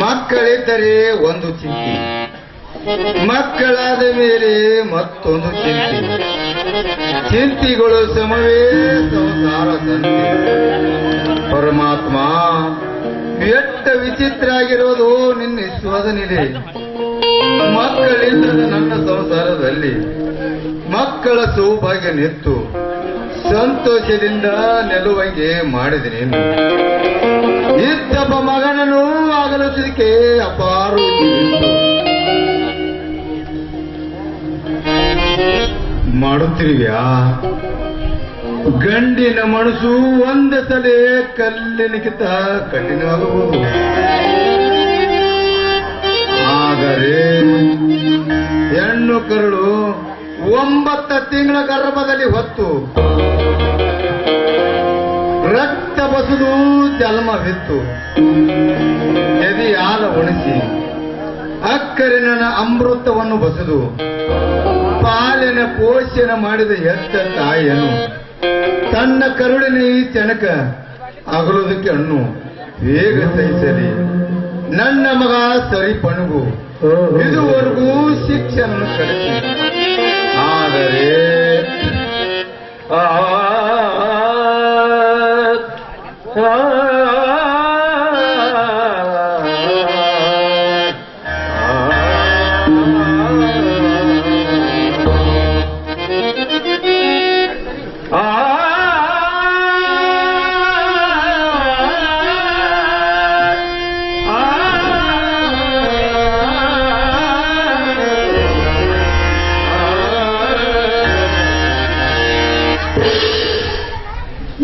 ಮಕ್ಕಳಿದ್ದರೆ ಒಂದು ಚಿಂತೆ, ಮಕ್ಕಳಾದ ಮೇಲೆ ಮತ್ತೊಂದು ಚಿಂತೆ. ಚಿಂತೆಗಳು ಸಮವೇ ಸಂಸಾರ ತಂತೆ. ಪರಮಾತ್ಮ ಎಷ್ಟು ವಿಚಿತ್ರ ಆಗಿರೋದು ನಿನ್ನ ವಿಶ್ವಾಸನಿದೆ. ಮಕ್ಕಳಿಲ್ಲದ ನನ್ನ ಸಂಸಾರದಲ್ಲಿ ಮಕ್ಕಳ ಸೌಭಾಗ್ಯ ನಿತ್ತು ಸಂತೋಷದಿಂದ ನೆಲುವಂಗೆ ಮಾಡಿದೆ ನೀನು. ಇದ್ದಪ್ಪ ಮಗನನ್ನು ಆಗಲಿಸಲಿಕ್ಕೆ ಅಪಾರ ಮಾಡುತ್ತಿರುವ್ಯಾ? ಗಂಡಿನ ಮನಸ್ಸು ಒಂದ ಸಲ ಕಲ್ಲಿನಕ್ಕಿಂತ ಕಠಿಣವಾಗಬಹುದು. ಆದರೆ ಹೆಣ್ಣು ಕರುಳು 9 ತಿಂಗಳ ಗರ್ಭದಲ್ಲಿ ಹೊತ್ತು ರಕ್ತ ಬಸುದು ಜನ್ಮವಿತ್ತು. ಎದೆ ಹಾಲ ಉಣಿಸಿ ಅಕ್ಕರಿನ ಅಮೃತವನ್ನು ಬಸದು ಪಾಲಿನ ಪೋಷಣ ಮಾಡಿದ ಹೆತ್ತ ತಾಯಿಯನ್ನು ತನ್ನ ಕರುಳಿನ ಈ ಚಣಕ ಅಗಲೋದಕ್ಕೆ ಹಣ್ಣು ಹೇಗ ಸಹಿಸಲಿ ನನ್ನ ಮಗ ಸರಿ ಪಣಗು. ಇದುವರೆಗೂ ಶಿಕ್ಷಣ ಕಲಿಸಿ. ಆದರೆ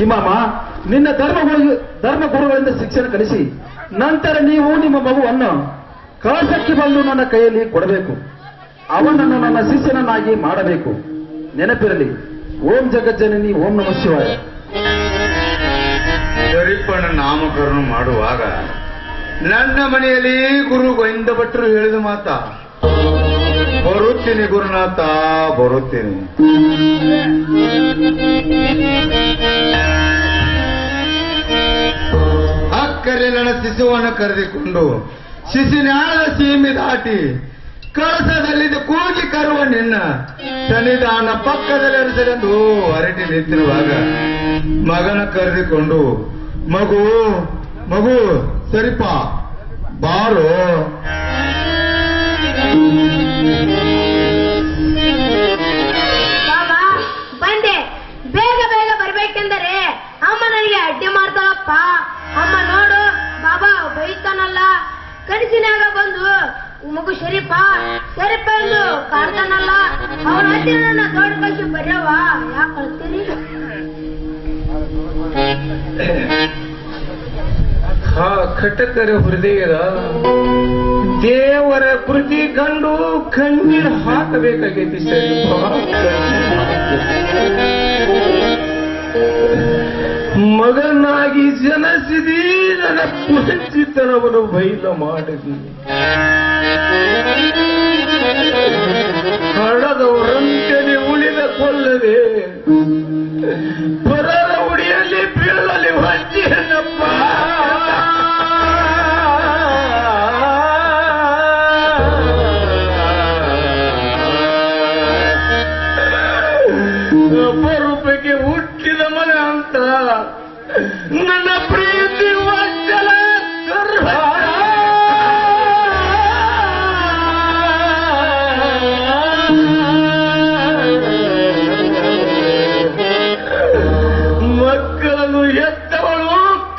ಇಮಾಮ, ನಿನ್ನ ಧರ್ಮ ಗುರುಗಳಿಂದ ಶಿಕ್ಷಣ ಕಲಿಸಿ ನಂತರ ನೀವು ನಿಮ್ಮ ಮಗುವನ್ನು ಕಳಸಕ್ಕೆ ಬಂದು ನನ್ನ ಕೈಯಲ್ಲಿ ಕೊಡಬೇಕು. ಅವನನ್ನು ನನ್ನ ಶಿಷ್ಯನನ್ನಾಗಿ ಮಾಡಬೇಕು. ನೆನಪಿರಲಿ, ಓಂ ಜಗಜ್ಜನನಿ, ಓಂ ನಮಃ ಶಿವಾಯ. ಸರಿಪಣ ನಾಮಕರಣ ಮಾಡುವಾಗ ನನ್ನ ಮನೆಯಲ್ಲಿ ಗುರು ಗೋವಿಂದ ಭಟ್ರು ಹೇಳಿದ ಮಾತ, ಬರುತ್ತೀನಿ ಗುರುನಾಥ ಬರುತ್ತೀನಿ. ಅಕ್ಕರೆ ನನ್ನ ಶಿಶುವನ್ನು ಕರೆದುಕೊಂಡು ಶಿಶುನಾಳದ ಸೀಮೆ ದಾಟಿ ಕಳಸದಲ್ಲಿದ್ದ ಕೂಗಿ ಕರುವ ನಿನ್ನ ಸನ್ನಿಧಾನ ಪಕ್ಕದಲ್ಲಿ ಅರಿಸಲೆಂದು ಹೊರಟಿ ನಿಂತಿರುವಾಗ ಮಗನ ಕರೆದುಕೊಂಡು ಮಗು ಮಗು ಸರಿಪ ಬಾರು. ಬಂದೆ, ಬೇಗ ಬೇಗ ಬರ್ಬೇಕೆಂದರೆ ಅಮ್ಮ ನನಗೆ ಅಡ್ಡಿ ಮಾಡ್ತಾಳಪ್ಪ. ಅಮ್ಮ ನೋಡು, ಬಾಬಾ ಬೈತಾನಲ್ಲ, ಕನಸಿನಾಗ ಬಂದು ಮಗು ಶರೀಫ ಶರೀಫ ಎಂದು ಕಾಡ್ತಾನಲ್ಲ, ಅವನ ಹತ್ತಿರ ನನ್ನ ದೊಡ್ಡ ಕಳಿಸಿ ಬರ್ಯವ, ಯಾಕೆ ಕಳ್ತೀರಿ? ಖಟಕರ ಹೃದಯದ ದೇವರ ಕೃತಿ ಕಂಡು ಕಣ್ಣೀರು ಹಾಕಬೇಕಾಗೈತಿ ಶರೀಫ. ಮಗನಾಗಿ ಜನಸಿದಿ, ನನ್ನ ಕುಂಚಿತನವನ್ನು ಬೈಲ ಮಾಡಿದಿ. ಹಣದವರಂತೆಯೇ ಉಳಿದ ಕೊಲ್ಲದೆ ಪರರ ಉಡಿಯಲ್ಲಿ ಬೀಳಲಿ ಹೊಂಚಿಯನ್ನಪ್ಪ. ಅಪರೂಪಕ್ಕೆ ಹುಟ್ಟಿದ ಮಗ ಅಂತ ನನ್ನ ಪ್ರೀತಿ ವಂಚಲ ಗರ್ಭ. ಮಕ್ಕಳನ್ನು ಎತ್ತವಳು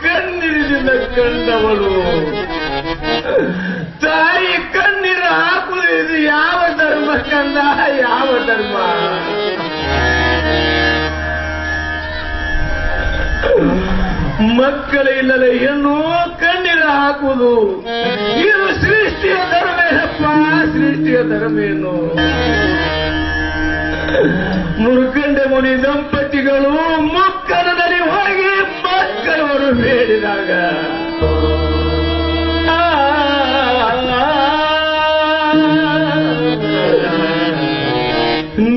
ಕಣ್ಣೀರಿನಿಂದ ಕಂಡವಳು. ತಾಯಿ ಕಣ್ಣೀರು ಹಾಕುವುದು ಇದು ಯಾವ ಧರ್ಮ ಕಂದ, ಯಾವ ಧರ್ಮ? ಮಕ್ಕಳಿಲ್ಲದೆ ಹೆಣ್ಣು ಕಣ್ಣೀರು ಹಾಕುವುದು ಇದು ಸೃಷ್ಟಿಯ ಧರ್ಮೇನಪ್ಪ, ಸೃಷ್ಟಿಯ ಧರ್ಮೇನು? ಮುರುಕಂಡ ಮುನಿ ದಂಪತಿಗಳು ಮಕ್ಕಳದಲ್ಲಿ ಹೋಗಿ ಮಕ್ಕಳವರು ಬೇಡಿದಾಗ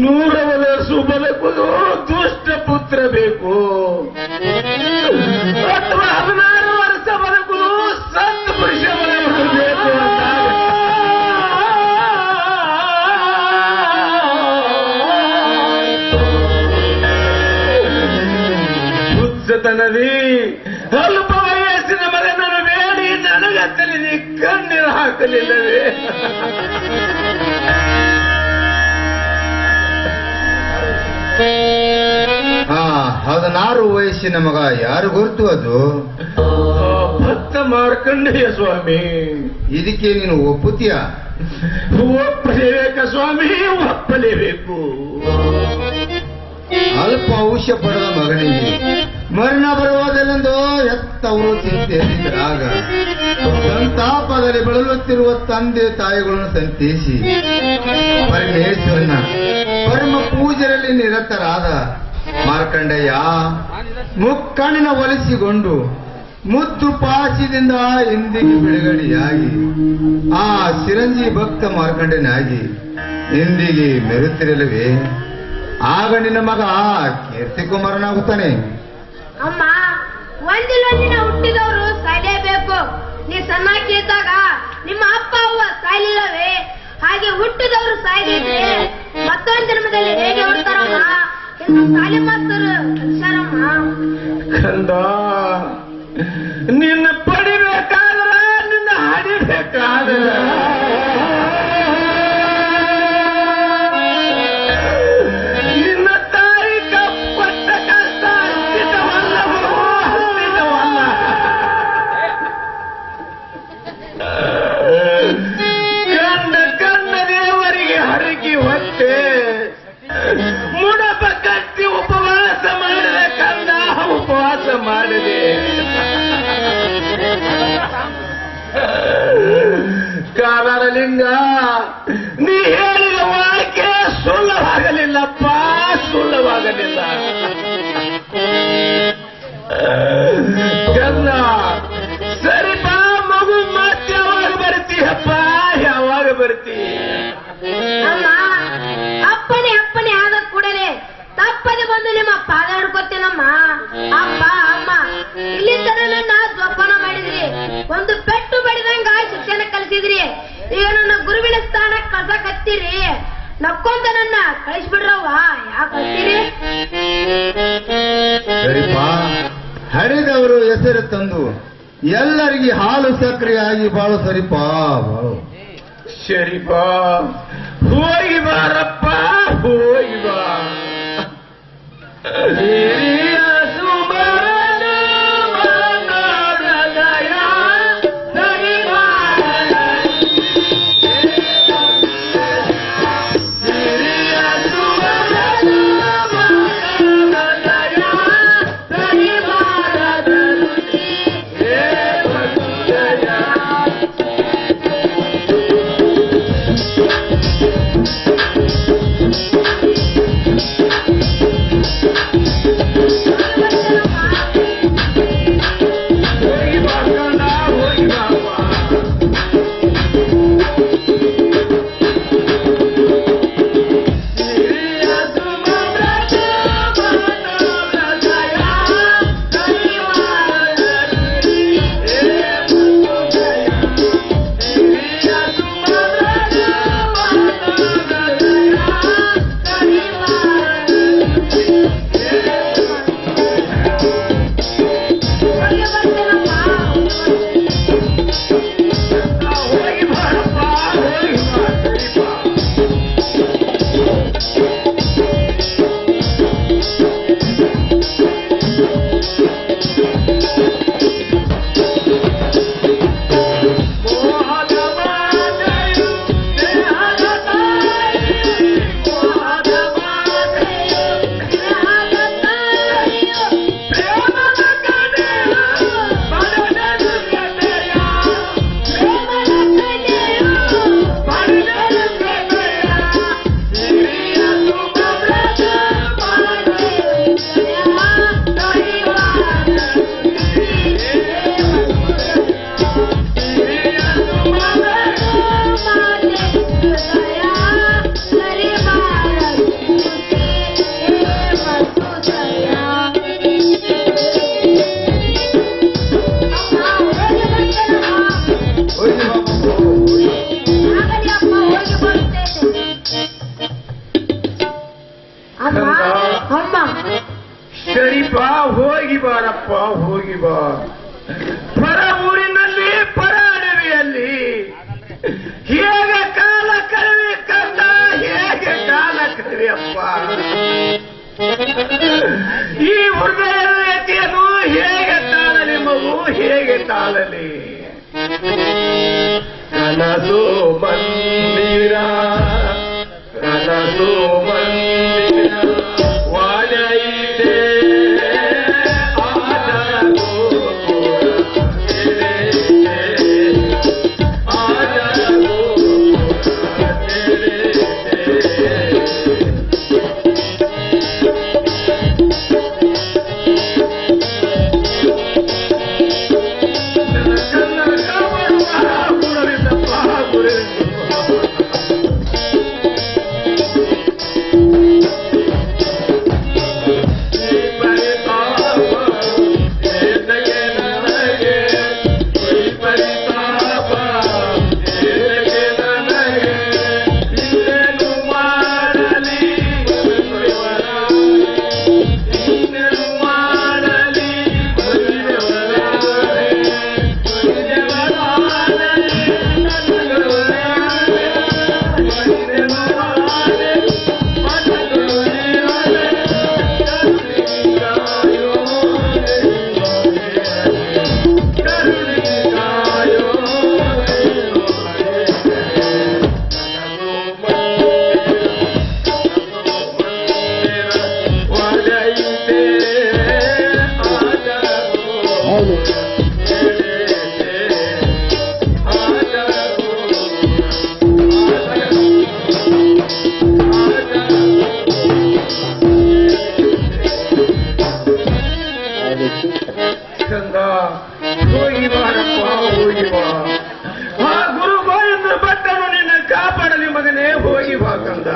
ನೂರವರ ಸುಬಲಕುದು ದುಷ್ಟ ಪುತ್ರ ಬೇಕು ಅಥವಾ 16 ವರ್ಷ ಅಲ್ಲದಿ ಅಲ್ಪ ವಯಸ್ಸಿನ ಮಗನನ್ನು ಬೇಡಿ ನನಗತ್ತಲಿ ಕಣ್ಣೀರು ಹಾಕಲಿಲ್ಲವೇ? ಹಾ 16 ವಯಸ್ಸಿನ ಮಗ ಯಾರು ಗೊತ್ತು ಅದು? ಭಕ್ತ ಮಾರ್ಕಂಡೇಯ ಸ್ವಾಮಿ. ಇದಕ್ಕೆ ನೀನು ಒಪ್ಪುತ್ತೀಯ? ಒಪ್ಪಲೇಬೇಕ ಸ್ವಾಮಿ, ಒಪ್ಪಲೇಬೇಕು. ಅಲ್ಪ ಔಷ ಪಡೆದ ಮಗನಿಗೆ ಮರಣ ಬರುವುದೆಂದು ಎತ್ತವರು ಚಿಂತಿಸಿದ್ರಾಗ ಸಂತಾಪದಲ್ಲಿ ಬಳಲುತ್ತಿರುವ ತಂದೆ ತಾಯಿಗಳನ್ನು ಸಂತೈಸಿ ಪರಮೇಶ್ವರನ ಪರಮ ಪೂಜೆಯಲ್ಲಿ ನಿರತರಾದ ಮಾರ್ಕಂಡೇಯ ಮುಕ್ಕಣ್ಣಿನ ಒಲಿಸಿಕೊಂಡು ಮುದ್ದು ಪಾಶದಿಂದ ಇಂದಿಗೆ ಬಿಡುಗಡೆಯಾಗಿ ಆ ಚಿರಂಜಿ ಭಕ್ತ ಮಾರ್ಕಂಡೇಯನಾಗಿ ಇಂದಿಗೆ ಮೆರುತ್ತಿರಲಿವೆ. ಆಗ ನಿನ್ನ ಮಗ ಕೀರ್ತಿ ಕುಮಾರನಾಗುತ್ತಾನೆ. ಅಮ್ಮ, ಒಂದಿನ ಹುಟ್ಟಿದವರು ಸಾಯಲೇಬೇಕು. ನೀ ಸಣ್ಣಾಕಿ ಇದ್ದಾಗ ನಿಮ್ಮ ಅಪ್ಪ ಅವ್ವ ಸಾಯಲಿಲ್ಲವೇ? ಹಾಗೆ ಹುಟ್ಟಿದವರು ಸಾಯದಿದ್ರೆ ಮತ್ತೊಂದು ಜನ್ಮದಲ್ಲಿ ಹೇಗೆ ಹುಡ್ತಾರಮ್ಮ? ಎಂದು ಸಾಲಿ ಮಾಸ್ತರು ಕಲಿಸ್ಯಾರಮ್ಮ. ಕಂದ, ನಿನ್ನ ಪಡಿಬೇಕಾದ್ರ ನಿನ್ನ ಹಡಿಬೇಕಾದ್ರ ನಿನ್ನ ತಾಯಿ ಕಪ್ಪಟ್ಟ ಕಷ್ಟ ಅರ್ಪಿತವಲ್ಲವೋ, ಅರ್ಪಿತವಲ್ಲ. ಕಂಡ ದೇವರಿಗೆ ಹರಗಿ ಹೊಟ್ಟೆ ಮುಡಪ ಕಟ್ಟಿ ಉಪವಾಸ ಮಾಡಿದೆ ಕಂದ, ಉಪವಾಸ ಮಾಡಿದೆ. ಕಾರಣಲಿಂಗ, ನೀ ಹೇಳಿದ ವಾಕ್ಯ ಸುಳ್ಳವಾಗಲಿಲ್ಲಪ್ಪ, ಸುಳ್ಳವಾಗಲಿಲ್ಲ. ಕಂದ, ಸರಿಪ ಮಗು ಮತ್ತೆ ಯಾವಾಗ ಬರ್ತೀಯಪ್ಪ, ಯಾವಾಗ ಬರ್ತೀ? ಅಮ್ಮ, ಅಪ್ಪನೇ ಆದ ಕೂಡಲೇ ತಪ್ಪದೆ ಬಂದು ನಿಮ್ಮ ಪಾದ ಹಿಡ್ಕೊತೀನಮ್ಮ. ಅಪ್ಪ ಅಮ್ಮ, ಇಲ್ಲಿ ತರ ನನ್ನ ಜೋಪಾನ ಮಾಡಿದ್ರಿ, ಒಂದು ಪೆಟ್ಟು ಬಡಿದಂಗ ಶಿಕ್ಷಣ ಕಲಿಸಿದ್ರಿ. ಈಗ ನನ್ನ ಗುರುವಿನ ಸ್ಥಾನ ಕಳ್ಸಕತ್ತೀರಿ. ನಕ್ಕೊಂತ ನನ್ನ ಕಳಿಸ್ಬಿಡ್ರವ್ವ, ಯಾಕೆ ಹತ್ತೀರಿ? ಸರಿಪ, ಹರಿದವರು ಹೆಸರು ತಂದು ಎಲ್ಲರಿಗೆ ಹಾಲು ಸಕ್ರಿಯಾಗಿ ಬಾಳು. ಸರಿಪ ಬಾಳು. ಸರಿಪ, ಹೋಗಿ ಬಾರಪ್ಪ, ಹೋಗಿ ಬಾ. ಹಿರಿಯ ಸುಮರನ ಮನದಯ ಸರಿಮಾನ. ಹಿರಿಯ ಸುಮರನ ಮನದಯ ಸರಿಮಾನದಲ್ಲಿ ದೇವದಯ. ಬಾರಪ್ಪ ಹೋಗಿ ಬಾ. ಪರ ಊರಿನಲ್ಲಿ ಪರ ಅಡವಿಯಲ್ಲಿ ಹೇಗೆ ಕಾಲ ಕಳೆವಿ ಕಂದ, ಹೇಗೆ ಕಾಲ ಕಳೆವಿಯಪ್ಪ. ಈ ಹೃದಯದ ವ್ಯಕ್ತಿಯನ್ನು ಹೇಗೆ ತಾಳಲಿ ಮಗು, ಹೇಗೆ ತಾಳಲಿ. ಕನಸು ಮಂದಿರ, ಕನಸು ಮಂದಿರ ವಾಡೈತೆ ಕಂದ ಹೋಗಿ ಬಾರಪ್ಪ ಹೋಗಿ ಬಾ. ಆ ಗುರು ಗೋವಿಂದ ಭಟ್ಟನು ನಿನ್ನ ಕಾಪಾಡಲಿ ಮಗನೇ, ಹೋಗಿ ಬಾ ಕಂದ.